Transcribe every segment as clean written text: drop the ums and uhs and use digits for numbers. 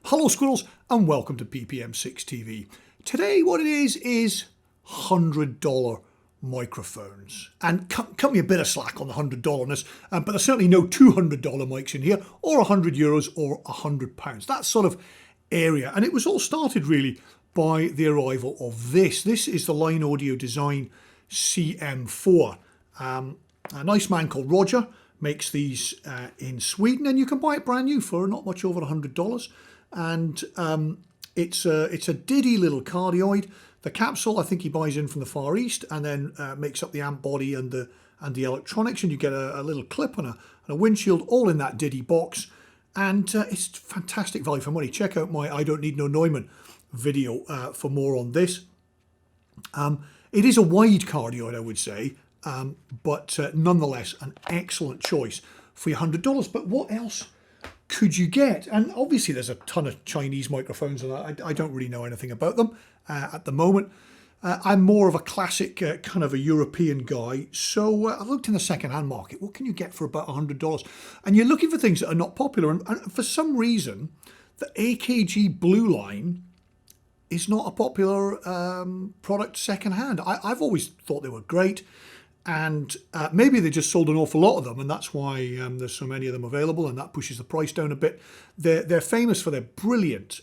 Hello squirrels and welcome to PPM6 TV. Today what it is $100 microphones. And cut me a bit of slack on the $100-ness, but there's certainly no $200 mics in here, or €100 or £100. That sort of area. And it was all started really by the arrival of this. This is the Line Audio Design CM4. A nice man called Roger makes these in Sweden, and you can buy it brand new for not much over $100. And it's a diddy little cardioid. The capsule I think he buys in from the Far East, and then makes up the amp body and the electronics, and you get a little clip and a windshield all in that diddy box, and it's fantastic value for money. Check out my I Don't Need No Neumann video for more on this. It is a wide cardioid, I would say, but nonetheless an excellent choice for your $100. But what else could you get? And obviously there's a ton of Chinese microphones, and I don't really know anything about them at the moment. I'm more of a classic kind of a European guy, so I looked in the second-hand market. What can you get for about $100? And you're looking for things that are not popular, and for some reason the AKG Blueline is not a popular product second-hand. I've always thought they were great. And maybe they just sold an awful lot of them, and that's why there's so many of them available, and that pushes the price down a bit. They're famous for their brilliant,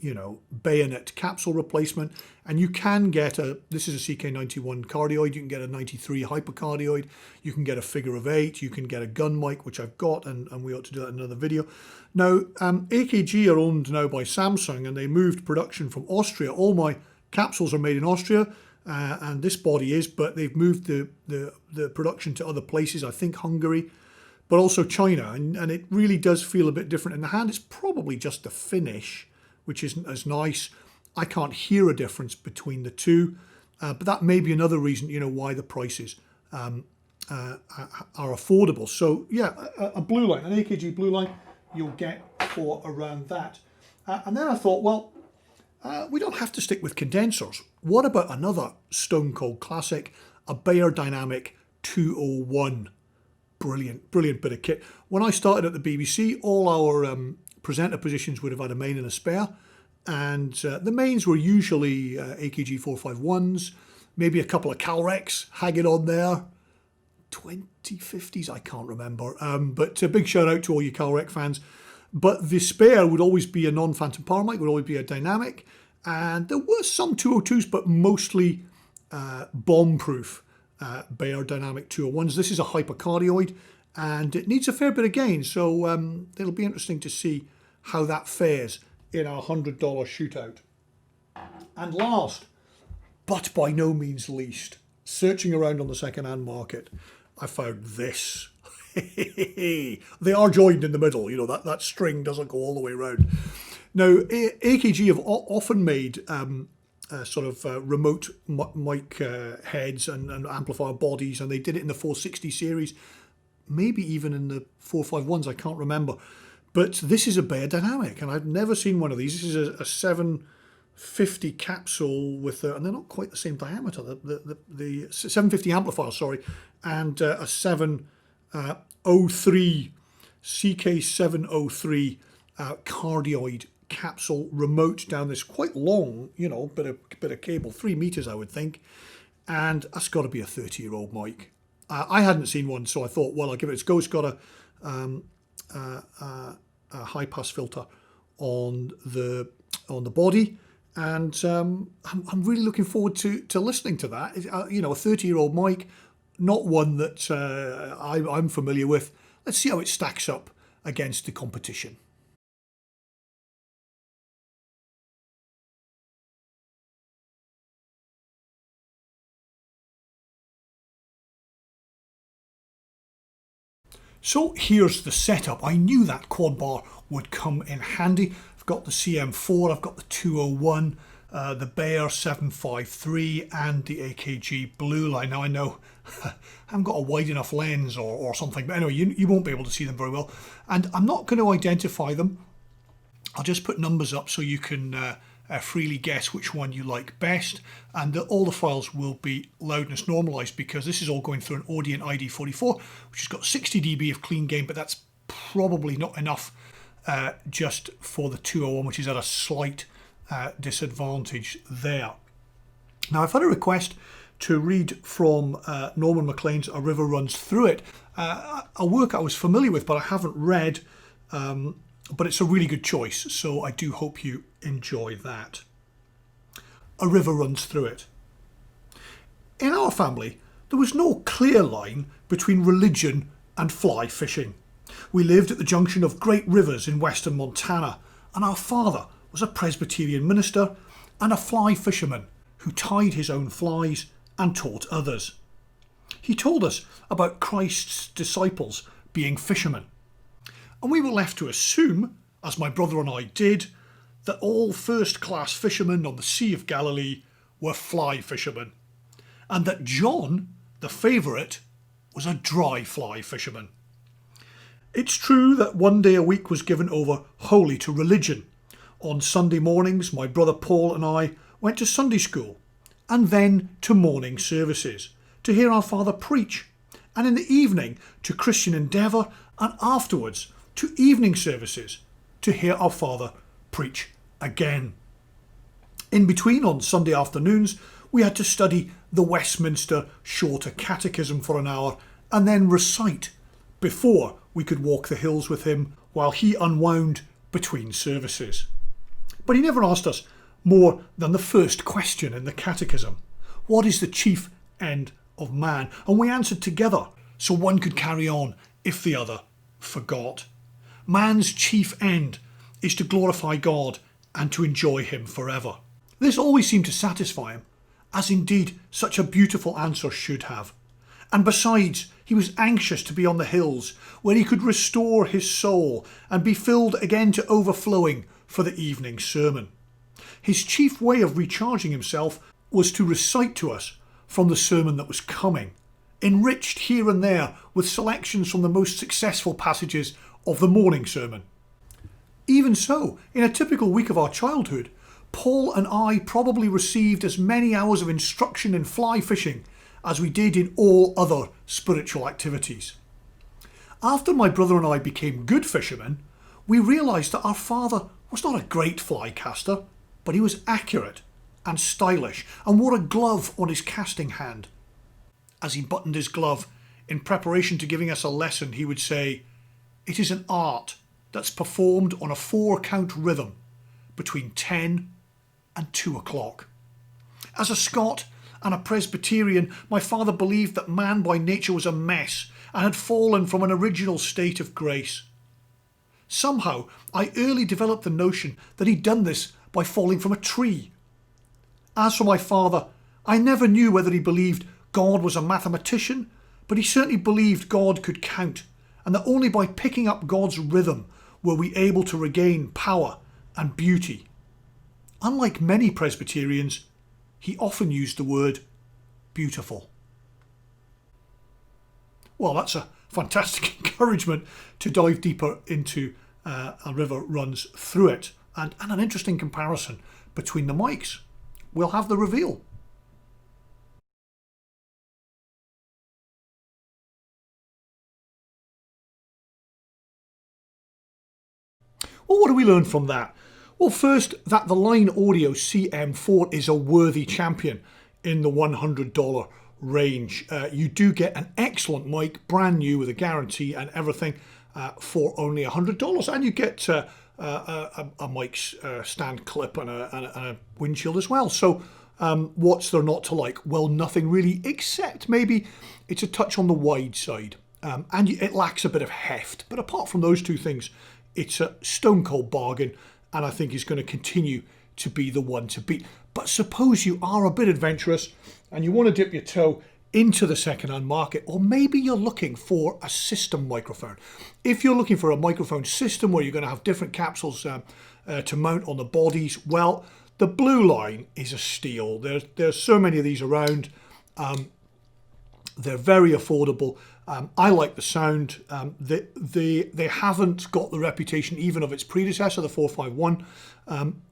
bayonet capsule replacement, and you can get this is a CK91 cardioid, you can get a 93 hypercardioid, you can get a figure of 8, you can get a gun mic, which I've got, and we ought to do that in another video. Now, AKG are owned now by Samsung, and they moved production from Austria. All my capsules are made in Austria. And this body is, but they've moved the production to other places, I think Hungary, but also China, and it really does feel a bit different in the hand. It's probably just the finish, which isn't as nice. I can't hear a difference between the two, but that may be another reason, why the prices are affordable. So yeah, a Blueline, an AKG Blueline, you'll get for around that. And then I thought, well, we don't have to stick with condensers. What about another stone cold classic, a Beyerdynamic M201? Brilliant bit of kit. When I started at the BBC, all our presenter positions would have had a main and a spare, and the mains were usually AKG 451s, maybe a couple of Calrecs hanging on there, 2050s, I can't remember, but a big shout out to all you Calrec fans. But the spare would always be a non-phantom power mic, would always be a dynamic. And there were some 202s, but mostly bomb-proof Beyerdynamic 201s. This is a hypercardioid, and it needs a fair bit of gain. So it'll be interesting to see how that fares in our $100 shootout. And last, but by no means least, searching around on the second-hand market, I found this. They are joined in the middle, that string doesn't go all the way around. Now, AKG have often made remote mic heads and amplifier bodies, and they did it in the 460 series, maybe even in the 451s, I can't remember. But this is a Beyerdynamic, and I've never seen one of these. This is a 750 capsule with, and they're not quite the same diameter, the 750 amplifier, sorry, and a 703 CK703 cardioid capsule remote down this quite long, bit of cable, 3 meters I would think, and that's got to be a 30-year-old mic. I hadn't seen one, so I thought, well, I'll give it its go. It's got a high pass filter on the body, and I'm really looking forward to listening to that. A 30-year-old mic, not one that I'm familiar with. Let's see how it stacks up against the competition. So here's the setup. I knew that quad bar would come in handy. I've got the CM4, I've got the 201, the Beyer 753 and the AKG Blueline. Now I know I haven't got a wide enough lens or something, but anyway, you won't be able to see them very well. And I'm not going to identify them. I'll just put numbers up so you can freely guess which one you like best, and all the files will be loudness normalized because this is all going through an Audient ID44, which has got 60 dB of clean gain, but that's probably not enough just for the 201, which is at a slight disadvantage there. Now, I've had a request to read from Norman MacLean's A River Runs Through It, a work I was familiar with but I haven't read, but it's a really good choice, so I do hope you enjoy that. A River Runs Through It. In our family, there was no clear line between religion and fly fishing. We lived at the junction of great rivers in western Montana, and our father was a Presbyterian minister and a fly fisherman who tied his own flies and taught others. He told us about Christ's disciples being fishermen, and we were left to assume, as my brother and I did, that all first-class fishermen on the Sea of Galilee were fly fishermen, and that John, the favourite, was a dry fly fisherman. It's true that one day a week was given over wholly to religion. On Sunday mornings, my brother Paul and I went to Sunday school, and then to morning services to hear our father preach, and in the evening to Christian Endeavour, and afterwards to evening services to hear our father preach again. In between, on Sunday afternoons, we had to study the Westminster Shorter Catechism for an hour and then recite before we could walk the hills with him while he unwound between services. But he never asked us more than the first question in the catechism: what is the chief end of man? And we answered together so one could carry on if the other forgot. Man's chief end is to glorify God and to enjoy him forever. This always seemed to satisfy him, as indeed such a beautiful answer should have. And besides, he was anxious to be on the hills where he could restore his soul and be filled again to overflowing for the evening sermon. His chief way of recharging himself was to recite to us from the sermon that was coming, enriched here and there with selections from the most successful passages of the morning sermon. Even so, in a typical week of our childhood, Paul and I probably received as many hours of instruction in fly fishing as we did in all other spiritual activities. After my brother and I became good fishermen, we realised that our father was not a great fly caster, but he was accurate and stylish and wore a glove on his casting hand. As he buttoned his glove in preparation to giving us a lesson, he would say, "It is an art that's performed on a 4-count rhythm between 10 and 2 o'clock. As a Scot and a Presbyterian, my father believed that man by nature was a mess and had fallen from an original state of grace. Somehow, I early developed the notion that he'd done this by falling from a tree. As for my father, I never knew whether he believed God was a mathematician, but he certainly believed God could count, and that only by picking up God's rhythm were we able to regain power and beauty. Unlike many Presbyterians, he often used the word beautiful." Well, that's a fantastic encouragement to dive deeper into A River Runs Through It, and an interesting comparison between the mics. We'll have the reveal. Well, what do we learn from that? Well, first, that the Line Audio CM4 is a worthy champion in the $100 range. You do get an excellent mic, brand new with a guarantee and everything, for only $100, and you get a mic stand clip and a windshield as well. So what's there not to like? Well, nothing really, except maybe it's a touch on the wide side, and it lacks a bit of heft. But apart from those two things, it's a stone cold bargain, and I think is going to continue to be the one to beat. But suppose you are a bit adventurous and you want to dip your toe into the second-hand market, or maybe you're looking for a system microphone. If you're looking for a microphone system where you're going to have different capsules to mount on the bodies, well, the Blueline is a steal. There's so many of these around. They're very affordable. I like the sound. They haven't got the reputation even of its predecessor, the 451,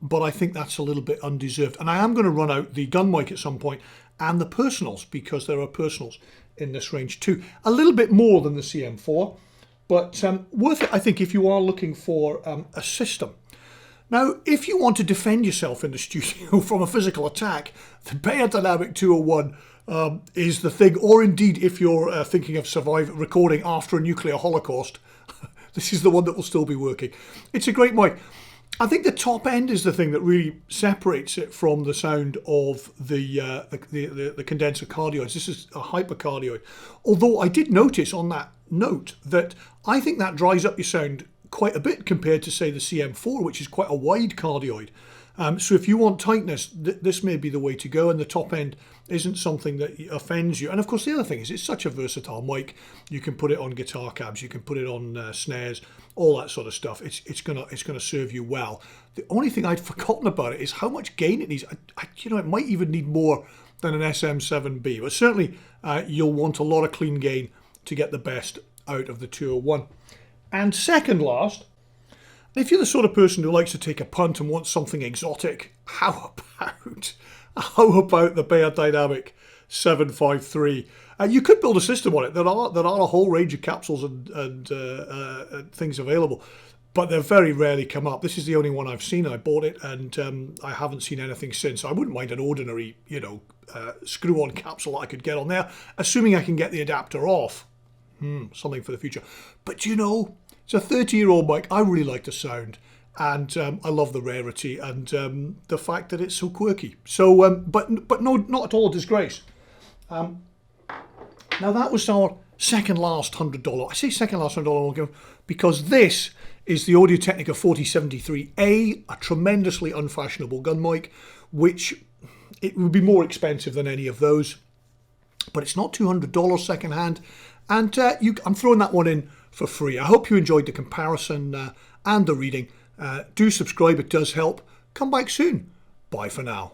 but I think that's a little bit undeserved. And I am going to run out the gun mic at some point and the personals, because there are personals in this range too. A little bit more than the CM4, but worth it, I think, if you are looking for a system. Now, if you want to defend yourself in the studio from a physical attack, the Beyerdynamic 201 is the thing, or indeed if you're thinking of recording after a nuclear holocaust, this is the one that will still be working. It's a great mic. I think the top end is the thing that really separates it from the sound of the condenser cardioids. This is a hypercardioid. Although I did notice on that note that I think that dries up your sound quite a bit compared to, say, the CM4, which is quite a wide cardioid. So if you want tightness, this may be the way to go, and the top end isn't something that offends you. And of course, the other thing is it's such a versatile mic. You can put it on guitar cabs, you can put it on snares, all that sort of stuff. It's gonna serve you well. The only thing I'd forgotten about it is how much gain it needs. It might even need more than an SM7B, but certainly you'll want a lot of clean gain to get the best out of the 201. And second last, if you're the sort of person who likes to take a punt and wants something exotic, how about the Beyerdynamic 753? You could build a system on it. There are a whole range of capsules and things available, but they're very rarely come up. This is the only one I've seen. I bought it, and I haven't seen anything since. I wouldn't mind an ordinary, screw-on capsule that I could get on there, assuming I can get the adapter off. Something for the future. But it's a 30-year-old mic. I really like the sound, and I love the rarity and the fact that it's so quirky. So, but no, not at all a disgrace. Now that was our second last $100. I say second last $100 because this is the Audio Technica 4073A, a tremendously unfashionable gun mic, which it would be more expensive than any of those, but it's not $200 second hand. And I'm throwing that one in for free. I hope you enjoyed the comparison and the reading. Do subscribe, it does help. Come back soon. Bye for now.